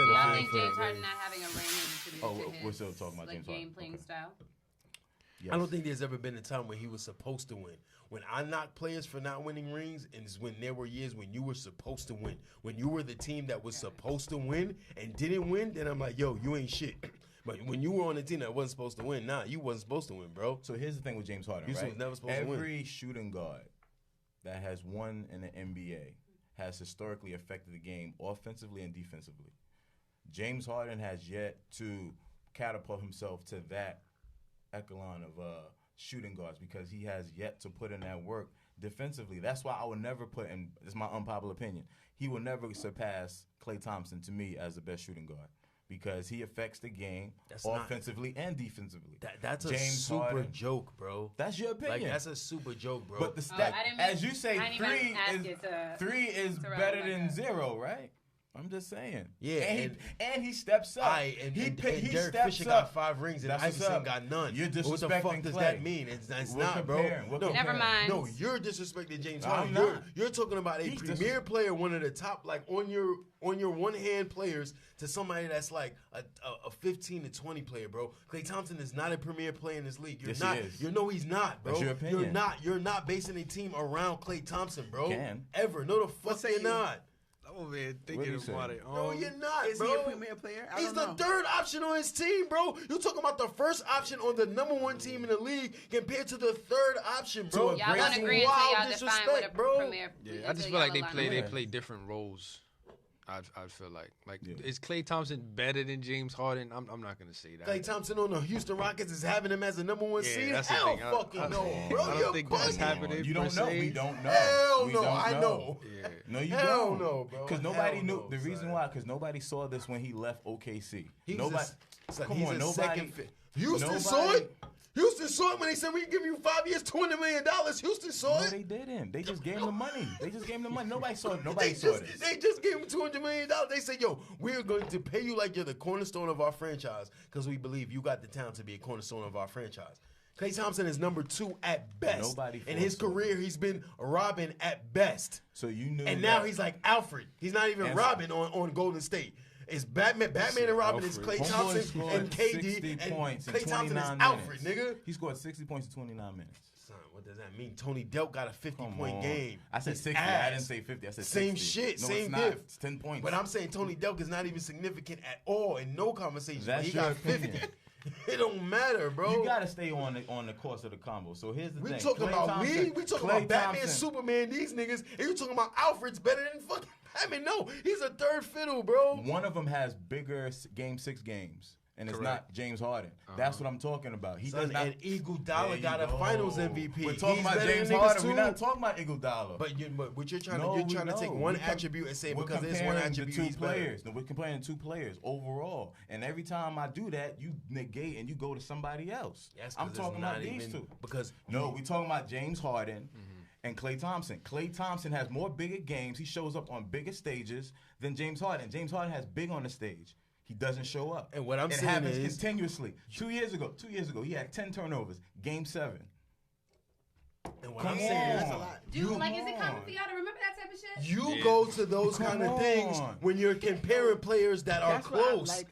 center. I think James Harden not having a ring is attributed to his we're still talking about James Harden. game playing style. Yes. I don't think there's ever been a time when he was supposed to win. When I knock players for not winning rings, and it's when there were years when you were supposed to win. When you were the team that was supposed to win and didn't win, then I'm like, yo, you ain't shit. But when you were on a team that wasn't supposed to win, you wasn't supposed to win, bro. So here's the thing with James Harden, Houston right? was never supposed to win. Every shooting guard that has won in the NBA has historically affected the game offensively and defensively. James Harden has yet to catapult himself to that echelon of shooting guards because he has yet to put in that work defensively. That's why I would never put in, this is my unpopular opinion, he will never surpass Klay Thompson to me as the best shooting guard because he affects the game offensively and defensively. That's a super Harden, joke, bro. That's your opinion. Like, that's a super joke, bro. But the stat, as you say, three is better than 0, right? I'm just saying. Yeah, and he steps up. And Derek Fisher got 5 rings and Iverson got none. You're disrespecting what the fuck does that mean? It's not, bro. No, never mind. No, you're disrespecting James Harden. You're talking about a premier player, one of the top, like on your one hand players, to somebody that's like a 15 to 20 player, bro. Klay Thompson is not a premier player in this league. He is. You know he's not, bro. That's your opinion. You're not basing a team around Klay Thompson, bro. Ever? No, the fuck you're not. Oh man, thinking about it. No, you're not, is bro. Is he a premier player? He's the 3rd option on his team, bro. You're talking about the 1st option on the number 1 team in the league compared to the 3rd option, bro. Y'all want to agree until y'all define what a premier. Yeah, I just feel like they play different roles. I feel like is Klay Thompson better than James Harden? I'm not gonna say that. Klay Thompson on the Houston Rockets is having him as the number 1 seed. That's Hell, the thing. fucking no, bro. I don't think that's happening. You don't know. We don't know. Hell no, I know. Yeah. No, you Hell don't. no, bro. Because nobody knew the reason why. Because nobody saw this when he left OKC. Nobody. Come on, nobody. Houston saw it. Houston saw it when they said we give you 5 years, $200 million. Houston saw it. No, they didn't. They just gave him the money. Nobody saw it. Nobody saw this. They just gave him $200 million. They said, yo, we're going to pay you like you're the cornerstone of our franchise because we believe you got the talent to be a cornerstone of our franchise. Klay Thompson is number 2 at best. In his career, he's been Robin at best. So you knew. And now he's like Alfred. He's not even Robin on Golden State. It's Batman and Robin is Klay Thompson and KD. And Klay Thompson is Alfred, nigga. He scored 60 points in 29 minutes. Son, what does that mean? Tony Delk got a 50-point game. I said 60. I didn't say 50. I said 60. Same shit, no, same diff. diff. It's 10 points. But I'm saying Tony Delk is not even significant at all in no conversation. That's he got opinion. 50. It don't matter, bro. You gotta stay on the course of the combo. So here's the thing. We talking about me. We talking about Batman, Superman. These niggas. And you talking about Alfred's better than fucking Batman? No, he's a 3rd fiddle, bro. One of them has bigger Game 6 games. And it's not James Harden. That's what I'm talking about. He does not. And Iguodala got a Finals MVP. We're talking about James Harden. We're not talking about Iguodala. But what you're trying to take one attribute and say because there's one attribute he's players. No, we're comparing 2 players overall. And every time I do that, you negate and you go to somebody else. Yes, I'm talking about these 2. Because we're talking about James Harden. And Klay Thompson. Klay Thompson has more bigger games. He shows up on bigger stages than James Harden. James Harden has big on the stage. He doesn't show up. And what I'm saying happens continuously. 2 years ago, he had 10 turnovers. Game 7. And what I'm saying is, dude, is it common for y'all to remember that type of shit? You go to those kind of things when you're comparing players that are close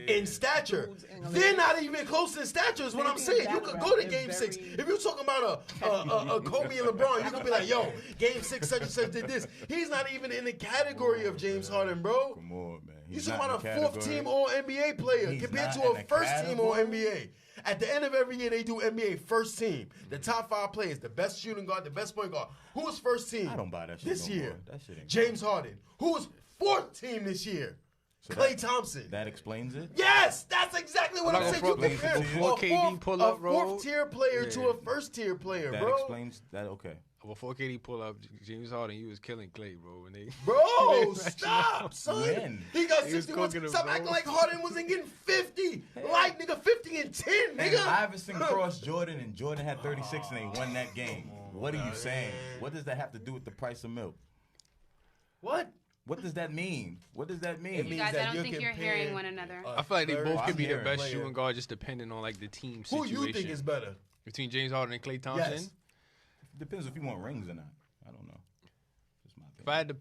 in stature. They're not even close in stature is what I'm saying. You could go to Game 6. If you're talking about a Kobe and LeBron, you could be like, yo, Game 6 such and such did this. He's not even in the category of James Harden, bro. Come on, man. You're talking about a 4th-team All-NBA player compared to a 1st-team All-NBA. At the end of every year, they do NBA 1st team. The top 5 players, the best shooting guard, the best point guard. Who was 1st team? I don't buy that shit this year. More. That shit ain't James Harden. Who was 4th team this year? So Klay Thompson. That explains it? Yes, that's exactly what I'm saying. You compare a 4th-tier player to a 1st-tier player, bro. That explains that, okay. Before KD pull up James Harden, he was killing Klay, bro. Bro, stop, son. When? He got 61. Stop acting like Harden wasn't getting 50. Like, nigga, 50 and 10, nigga. And Iverson crossed Jordan, and Jordan had 36, and they won that game. What are you saying? What does that have to do with the price of milk? What? What does that mean? What does that mean? It means that I don't think you're hearing one another. I feel like they both could be the best shooting guard just depending on, like, the team situation. Who you think is better? Between James Harden and Klay Thompson? Yes. Depends if you want rings or not. I don't know. Just my opinion. If I had to,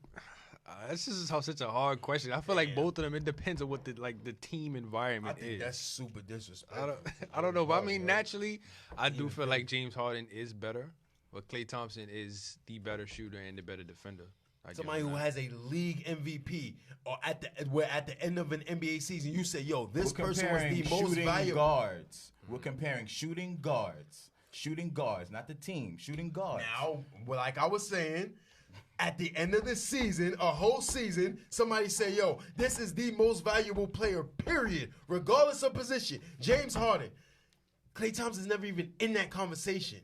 This is such a hard question. I feel like both of them. It depends on what the team environment is. That's super disrespectful. I don't know, but I mean, naturally, I do feel like James Harden is better, but Klay Thompson is the better shooter and the better defender. Somebody who has a league MVP, or at the end of an NBA season, you say, "Yo, this person was the most valuable." Guards. We're comparing shooting guards, not the team, shooting guards. Now, like I was saying, at the end of the season, a whole season, somebody say, "Yo, this is the most valuable player." Period, regardless of position. James Harden, Klay Thompson's never even in that conversation,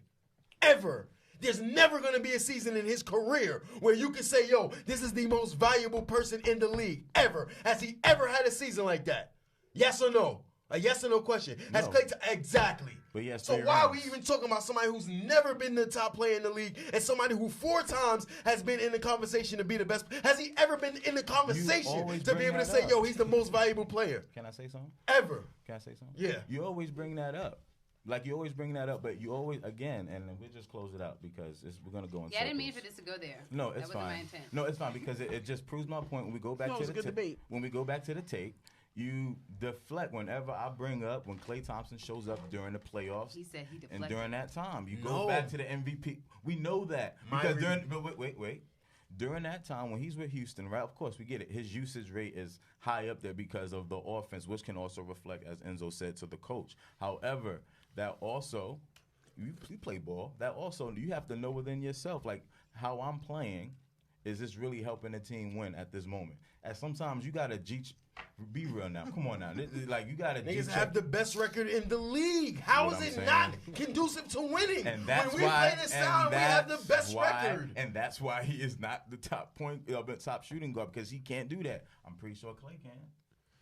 ever. There's never going to be a season in his career where you can say, yo, this is the most valuable person in the league ever. Has he ever had a season like that? Yes or no? A yes or no question. Has Klay exactly. But yes, so why are we even talking about somebody who's never been the top player in the league and somebody who 4 times has been in the conversation to be the best? Has he ever been in the conversation to be able to say, yo, he's the most valuable player? Can I say something? Ever. Can I say something? Yeah. You always bring that up. Like, you always bring that up, but you always, again, and we'll just close it out because we're going to go in circles. I didn't mean for this to go there. No, it's fine. That wasn't my intent. No, it's fine because it just proves my point. When we go back to the tape, when we go back to the tape, you deflect whenever I bring up when Klay Thompson shows up during the playoffs. He said he deflected. And during that time, you go back to the MVP. We know that. Because wait. During that time when he's with Houston, right, of course, we get it. His usage rate is high up there because of the offense, which can also reflect, as Enzo said, to the coach. However, that also, you play ball, that also, you have to know within yourself, like, how I'm playing, is this really helping the team win at this moment? And sometimes you got to be real now. Come on now. Like, you got to Niggas have the best record in the league. How is it not conducive to winning? And that's when we why, play this style, we have the best record. And that's why he is not the top shooting guard, because he can't do that. I'm pretty sure Klay can.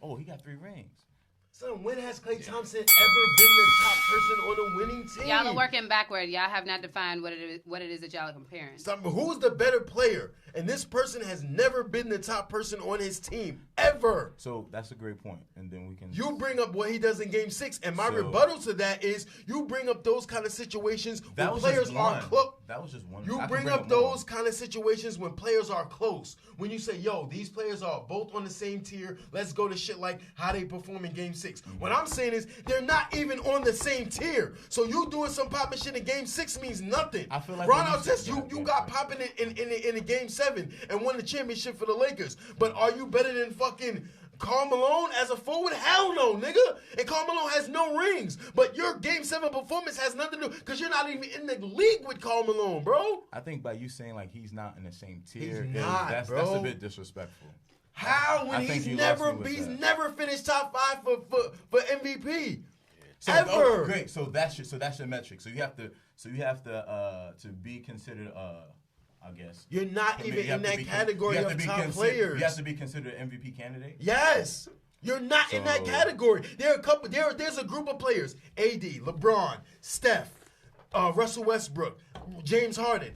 Oh, he got 3 rings. Son, when has Klay Thompson ever been the top person on a winning team? Y'all are working backward. Y'all have not defined what it is that y'all are comparing. Son, who's the better player? And this person has never been the top person on his team, ever. So that's a great point. And then we can... You bring up what he does in Game 6, and my rebuttal to that is you bring up those kind of situations when players are close. That was just one. You bring up those kind of situations when players are close. When you say, yo, these players are both on the same tier. Let's go to shit like how they perform in Game 6. Mm-hmm. What I'm saying is they're not even on the same tier. So you doing some popping shit in Game 6 means nothing. I feel like Ron Artest, you got popping in a Game 7 and won the championship for the Lakers. But are you better than fucking Karl Malone as a forward? Hell no, nigga. And Karl Malone has no rings. But your Game 7 performance has nothing to do, because you're not even in the league with Karl Malone, bro. I think by you saying, like, he's not in the same tier, that's a bit disrespectful. How? When he's never finished top 5 for MVP. So, ever. Great. So that's your metric. So you have to be considered I guess. You're not even in that category of top players. You have to be considered an MVP candidate? Yes. You're not in that category. There's a group of players. AD, LeBron, Steph, Russell Westbrook, James Harden.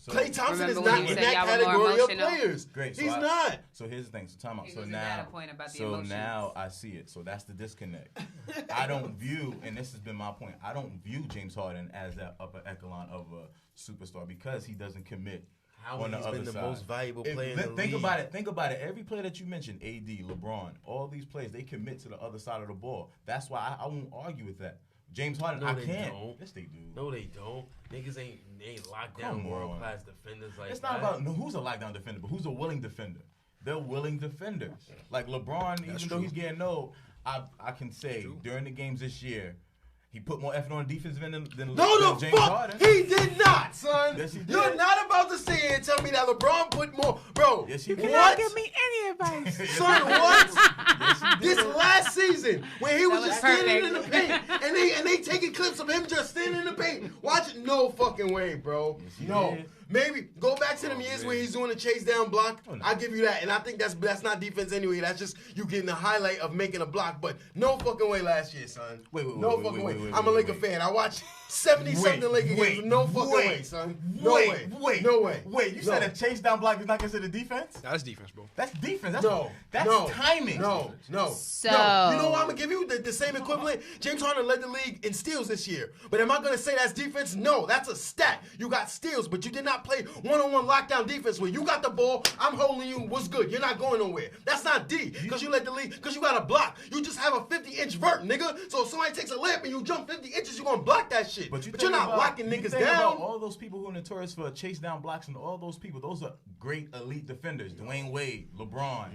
Klay Thompson is not in that category of players. Great. He's not. So here's the thing. So time out. So now I see it. So that's the disconnect. I don't view, and this has been my point, I don't view James Harden as that upper echelon of a superstar because he doesn't commit. How on the other side. Most valuable player in the think league. Think about it. Every player that you mentioned, AD, LeBron, all these players, they commit to the other side of the ball. That's why I won't argue with that. James Harden, I can't. Yes, they do. No, they don't. Niggas ain't locked down world-class defenders like that. It's not about who's a lockdown defender, but who's a willing defender. They're willing defenders. Like LeBron, even though he's getting old, I can say during the games this year, he put more effort on defense than James Harden. He did not, son. Yes, he did. You're not about to sit here and tell me that LeBron put more. Bro, yes, he did. You cannot give me any advice. Son, what? Yes, this last season, when he was just standing in the paint, and they taking clips of him just standing in the paint. Watch it. No fucking way, bro. Yes, no. Maybe go back to them years where he's doing a chase down block. Oh, no. I'll give you that. And I think that's not defense anyway. That's just you getting the highlight of making a block. But no fucking way last year, son. No fucking way. I'm a Laker fan. I watched 70-something Laker games. No fucking way, son. No way. Wait, you said a chase down block is not considered defense? That's defense, bro. That's defense. That's timing. No. So you know what? I'm going to give you the same equivalent. James Harden led the league in steals this year. But am I going to say that's defense? No, that's a stat. You got steals, but you did not I play one-on-one lockdown defense where you got the ball, I'm holding you, what's good? You're not going nowhere. That's not D, because you let the lead, because you got a block. You just have a 50-inch vert, nigga. So if somebody takes a layup and you jump 50 inches, you're going to block that shit. But you're not locking niggas down. All those people who are notorious for chase down blocks and all those people, those are great elite defenders. Dwayne Wade, LeBron,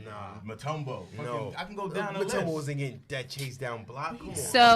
Mutombo. No. I can go down the list. Mutombo wasn't getting that chase down block. Come on. So